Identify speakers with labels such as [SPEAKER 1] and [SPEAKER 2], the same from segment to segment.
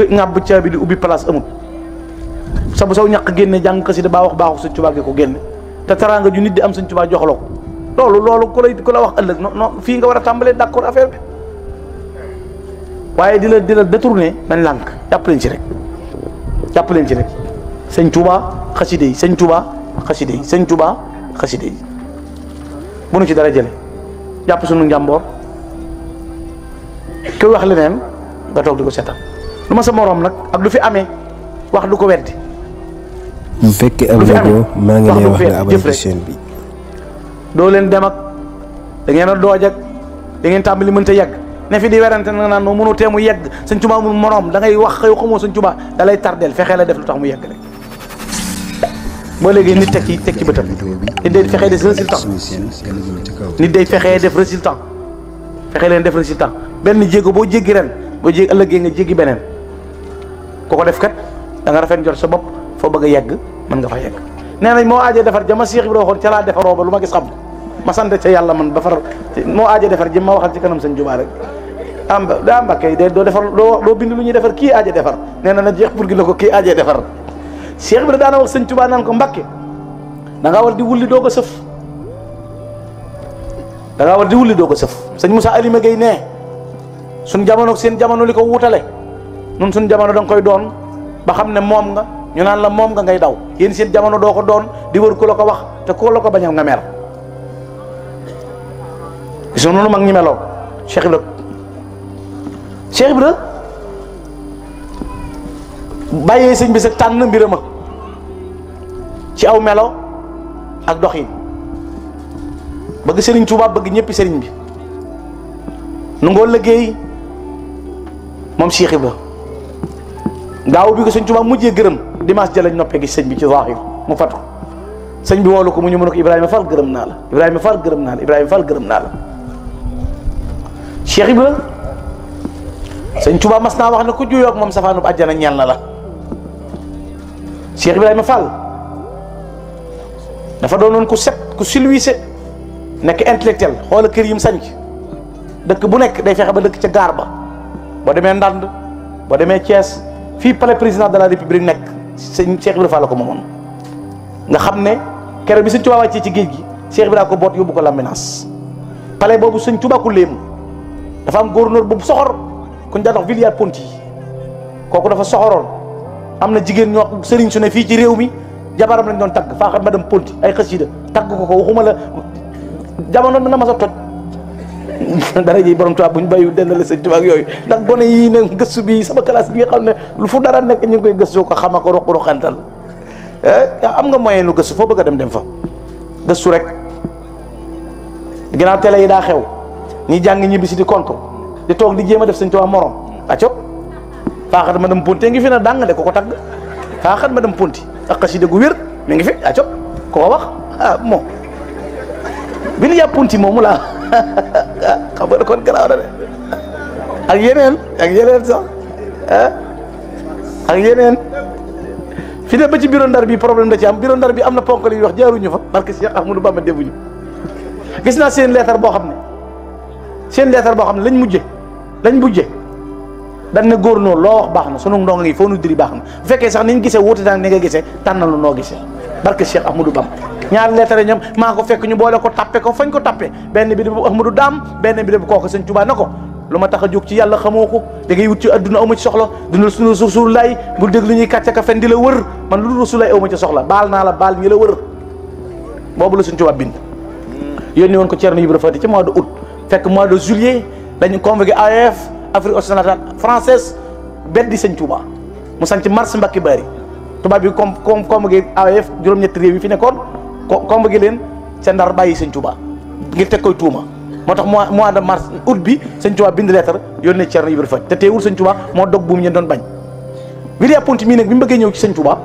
[SPEAKER 1] ŋàbb caabi di ubbi place amul sa bu saw ñàq génne jàng xasida baa wax baaxu Sëñ Tuubaa gi ko génne te teraanga ju nit di am Sëñ Tuubaa jox la ko loolu ku la wax ëllëg non fii nga war a tàmbalee d'accord affaire bi waaye di la détourné nañ lànk jàpp leen ci rek Sëñ Tuubaa xasida yi Sëñ Tuubaa xasida yi Sëñ Tuubaa xasida yi bu nu ci dara jële jàpp sunu njàmboor kuy wax leneen nga toog di ko seetal lu ma sa moroom nag ak lu fi amee wax du ko weddi
[SPEAKER 2] bu fekkee am na ko maa ngi lay wax nga abonné ci chaîne bi
[SPEAKER 1] doo leen dem ak da ngeen a dooj ak da ngeen tàmbali mënta yegg ne fi di werante na naan noo mënoo teemu yegg Sëñ Tuubaa mu moroom da ngay wax xëy xamoo Sëñ Tuubaa da lay tardeel fexee la def lu tax mu yegg rek boo léegi nit teg ci bëtam nit day fexee def résultat nit day fexee def résultat fexe leen def résultat benn jéego boo jéggi ren boo jéggi ëllëgee nga jéggi beneen ku ko def kat da nga rafet jot sa bopp foo bëgg a yegg mën nga fa yegg nee nañ moo aajee defar jama Seex Ibra waxoon ca laa defaroo ba lu ma gis xam ma sant ca yàlla man ba far moo aajee defar jëm ma waxal ci kanam Sëñ Tuubaa rek daa Mbàkke de doo defar doo bind lu ñuy defar kii aajee defar nee na jeex pour gi la ko kii aajee defar Seex Ibra daana wax Sëñ Tuubaa naan ko Mbàkke da ngaa war di wulli doo ko sëf sëñ Moussa Alima Gueye nee suñ jamono seen jamono li ko wutale nun suñ jamono da nga koy doon ba xam ne moom nga ñu naan la moom nga ngay daw yéen seen jamono doo ko doon di wër ku la ko wax te ku la ko bañal nga mer gis nga noonu mag ñi meloon Cheikh Ibra bàyyee sëñ bi sa tànn mbirama ci aw melo ak doxin bëgg Sëriñ Tuubaa bëgg ñëppi sëriñ bi nu ngoo liggéey moom Cheikh Ibra gaaw bi ko Sëñ Tuubaa mujjee gërëm dimanche ja lañ noppee gis sëñ bi ci zahir mu fatu sëñ bi woolu ko mu ñu mën ko Ibrahima Fall gërëm naa la Ibrahima Fall gërëm naa la Ibrahima Fall gërëm naa la Cheikh Ibra Sëñ Tuubaa mas naa wax ne ku juyoo ak moom safaanub àjjana ñeel na la Cheikh Ibrahima Fall dafa doonoon ku set ku silwiise nekk intellectuel xoola kër yi mu sañc dëkk bu nekk day fexe ba dëkk ca gaar ba boo demee Ndande boo demee Thiès fii palais président de la république nekk sëñ Cheikh Ibrahima Fall la ko moomoon nga xam ne keroog bi Sëñ Tuubaa wàccee ci géej gi Cheikh Ibrahima ko boot yóbbu ko Lambinaas palais boobu Sëñ Tuubaa ku léemu dafa am gouverneur boobu soxor ku ñu daan wax Villiers-Ponty kooku dafa soxoroon am na jigéen ñoo sëriñ su ne fii ci réew mi jabaram lañ doon tagg faaxat madame Ponty ay xasida tagg ko waxuma la jamono dina mas a toj dara ji borom Tuubaa bu ñu bàyyi dendale Sëñ Tuubaa ak yooyu ndax gone yii ne gëstu bi sama classe bi nga xam ne lu fu dara nekk ñu ngi koy gëstu ko xama ko ruq-ruqantal am nga moyen lu gëstu foo bëgg a dem fa gëstu rek ginnaaw télé yi daa xew ñi jàng ñibbi si di kontu di toog di jéem a def Sëñ Tuubaa morom acco faaxat madame Ponty ngi fi na dàng de ko tagg faaxat madame Ponty ak xasida gu wér mi ngi fi acco ko wax moom Villiers-Ponty moomu laa xam nga kon garaaw na de ak yeneen sax ak yeneen fi ne ba ci bureau Ndar bi problème da ci am bureau Ndar bi am na ponk li wax jaaruñu fa parce que Cheikh Ahmadou Bamba defuñu gis naa seen leetar boo xam ne lañ mujje dañ ne góor noonu loo wax baax na sunu ndongo ngi foo nu diri baax na bu fekkee sax niñ gisee wuute naa ni nga gisee tànnal noo gisee barke Cheikh Ahmadou Bamba ñaari lettre ñoom maa ko fekk ñu boole ko tappe ko fañ ko tappe benn bi de bu Ahmadou Daam benn bi de bu kooku Sëñ Tuubaa na ko lu ma tax a jóg ci yàlla xamoo ko da ngay wut ci adduna aw ma ci soxla dundal sunu Rasulullaay bul dégg lu ñuy kàcce ka fen di la wër man lu Rasulullaay aw ma ci soxla baal naa la baal ñi la wër boobu la Sëñ Tuubaa bind yónni woon ko Thierno Ibra Fati ci mois de août fekk mois de juillet dañu convoqué AOF Afrique occidentale française beddi Sëñ Tuubaa mu sanc mars Mbàkke Bari tubaab bi convoqué AOF juróom-ñetti réew yi fi nekkoon convoqué leen ca Ndar bàyyi Sëñ Tuubaa ngir teg koy tuuma moo tax mois de mars août bi Sëñ Tuubaa bind lettre yónnee Thierno Ibra Fati te teewul Sëñ Tuubaa moo dog buum ñeen doon bañ Villiers-Ponty mii nag bi mu bëggee ñëw ci Sëñ Tuubaa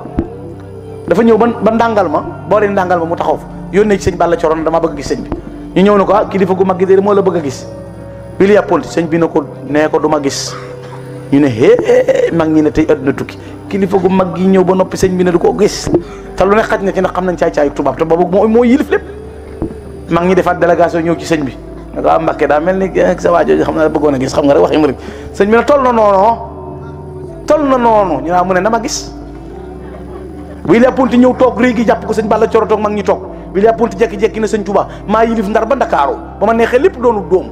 [SPEAKER 1] dafa ñëw ba ndàngal ma boo dee ndàngal ma mu taxaw fa yónnee ci sëñ Balla Coroon dama bëgg a gis sëñ bi ñu ñëw na ko kilifa gu mag gi de moo la bëgg a gis Villiers-Ponty sëñ bi na ko nee ko du ma gis ñu ne mag ñi ne tey adduna tukki kilifa gu mag gi ñëw ba noppi sëñ bi ne du ko gis te lu ne xaj na ci ndax xam nañ caay-caay tubaab te boobu moo yilif lépp mag ñi defaat délégation ñëw ci sëñ bi ne ko Mbàkke daa mel ni sa waajooju xam na bëggoon a gis xam nga rek waxi murid sëñ bi ne toll tol na noonu ñu naa mu ne na ma gis William Ponty ñëw toog réy gi jàpp ko sëñ Balla Coro toog mag ñi toog William Ponty jekki-jekki ne sëñ Touba maa yilif Ndar ba Ndakaaru ba ma neexee lépp doonu dóom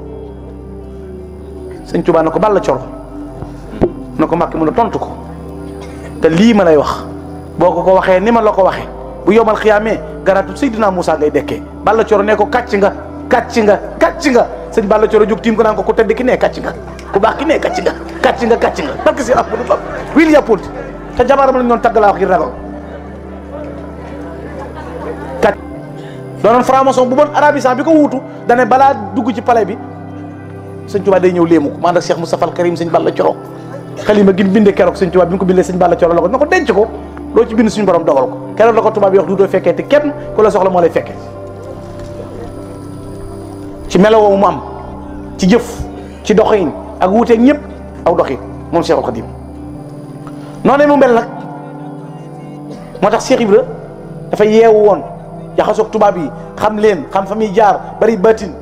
[SPEAKER 1] sëñ Touba na ko Balla Coro na ko Mbàkke mun a tontu ko te lii ma lay wax boo ko waxee ni ma la ko waxee bu yomal xiyaamee garaatu Seydina Moussa ngay dekkee Balla Coro ne ko kàcc nga kàcc nga kàcc nga sëñ Balla Coro jóg tiim ko naan ko ku tedd ki ne kàcc nga ku baax ki ne kàcc nga kàcc nga kàcc nga parce que si Ahmadou Bamba William Ponty te jabaram lañ doon tagg laa wax ngir ragal kat doonoon franc-maçon bu bon arabisant bi ko wuutu dane balaa dugg ci palais bi sëñ Tuubaa day ñëw léemu ko man ak Cheikh Moustapha al Karim sëñ Balla Coro xalima gi binde keroog sëñ Tuubaa bi mu ko bindee sëñ Balla Coro la ko na ko denc ko loo ci bind suñu borom dogal ko keroog la ko tubaab yi wax du doo fekkee te kenn ku la soxla moo lay fekkee ci melowoo mu am ci jëf ci doxin ak wuuteeg ñëpp aw doxin moom Cheikhul Khadim noonu mu mel nag moo tax Cheikh Ibra dafa yeewu woon jaxasoog tubaab yi xam leen xam fa muy jaar bari batin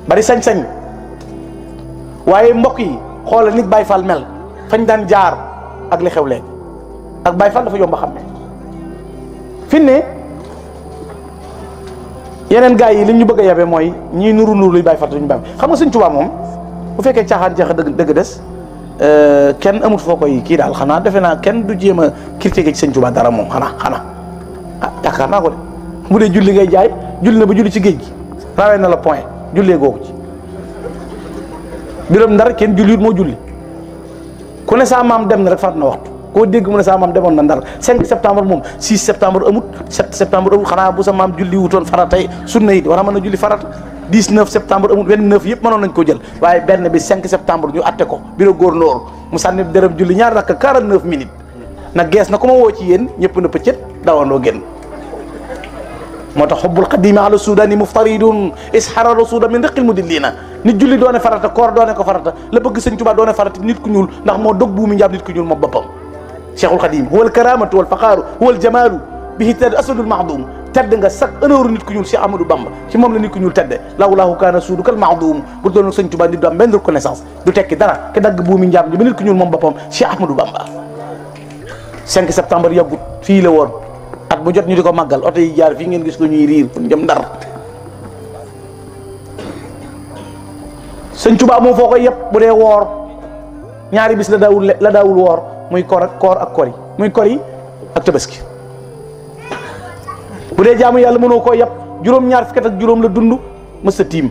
[SPEAKER 1] bari sañ-sañ waaye mbokk yi xoolal nit Baye Fall mel fañ daan jaar ak li xew léegi ak Baye Fall dafa yomb a xam ne fi ne yeneen gars yi li ñu bëgg a yabe mooy ñii nuru luy Baye Fall duñu Baye xam nga sëñ Tuubaa moom bu fekkee caaxaan jeex dëgg des kenn amut foo koy kii daal xanaa defe naa kenn du jéem a critiquer ci sëñ Tuubaa dara moom xanaa ah yaakaar naa ko de bu dee julli ngay jaay julli na ba julli ci géej gi rawee na la point jullee googu ci biram Ndar kenn julliwut moo julli ku ne saa maam dem na rek faat na waxtu koo dégg mu ne saa maam demoon na Ndar 5 septembre moom 6 septembre amut 7 septembre amut xanaa bu sa maam julli wutoon faratay sunna yi war a mën a julli farata 19 septembre amut 29 yëpp mënoon nañ ko jël waaye benn bi 5 septembre ñu atte ko biro góornóor mu sànni dërëm julli ñaar rakk 49 minutes nag gees na ku ma woo ci yéen ñëpp na pëccët dawandoo génn moo tax xubbul qadimi ala sudani muftaridun ishara rasuda min riqil mudillina nit julli doone farata koor doone ko farata la bëgg sëñ Tuubaa doone farata nit ku ñuul ndax moo dog buumi njaam nit ku ñuul moom boppam cheikhul xadim huwa al karamatu wal faqaaru huwa al jamaalu bihi tedd asadul mahdum tedd nga sax honneur nit ku ñuul Cheikh Ahmadou Bamba ci moom la nit ku ñuul tedde lawlaahu kaana suudu kal mahdum bu doon sëñ Tuubaa nit du am benn reconnaissance du tekki dara ke dagg buumi njaam ji ba nit ku ñuul moom boppam Cheikh Ahmadou Bamba 5 septembre yàggut fii la woon at bu jot ñu di ko màggal oto yi jaar fii ngeen gis ko ñuy riir pour jëm Ndar sëñ Tuubaa moom foo koy yëpp bu dee woor ñaari bis la daawul woor muy koor ak kori muy kori ak tabaski bu dee jaamu yàlla mënoo koo yëpp juróom-ñaar fukki at ak juróom la dund mës a tiim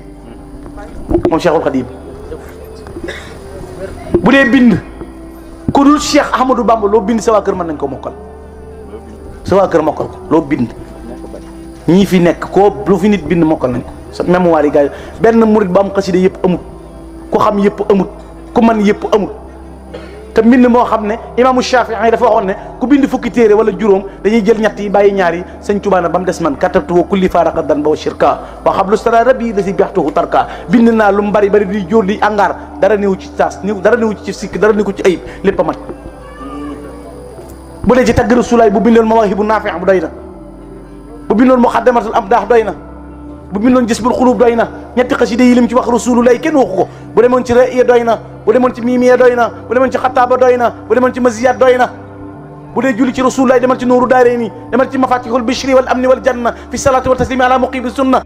[SPEAKER 1] moom Cheikhul Khadim bu dee bind ku dul Cheikh Ahmadou Bamba loo bind sa waa kër mën nañ ko mokkal sa waa kër mokkal ko loo bind ñii fi nekk koo lu fi nit bind mokkal nañ ko sa mémoire yi gars yi benn murit bu am xasida yëpp amut ku xam yëpp amut ku man yëpp amut te mbind moo xam ne imaamu Shafii dafa waxoon ne ku bind fukki téere wala juróom dañuy jël ñett yi bàyyi ñaar yi sëñ Tuubaa na ba mu des man katabtu wa kulli faaraqa dan ba wa shirka wa xablu stara rabi la si biaxtuhu tarka bind naa lu mu bari bari di jóor di angaar dara néew ci taas dara néew ci sikk dara néew ci ayib lépp a mat bu dee ci tagg Rasulaay bu bindoon mawaahibu naafi bu doy na bu bindoon muqaddamatul amdaax doy na bu bindoon jisbul xulub doy na ñetti xasida yi lim ci wax Rasulullaay kenn waxu ko bu demoon ci Ra'iya doy na bu demoon ci Miimiya doy na bu demoon ci Xattaaba doy na bu demoon ci Maziyaat doy na bu dee julli ci Rasulullaay demal ci Nuuru Daarayni demal ci Mafatihul Bishri wal Amni wal Janna fi salaati wa taslimi ala muqiimi sunna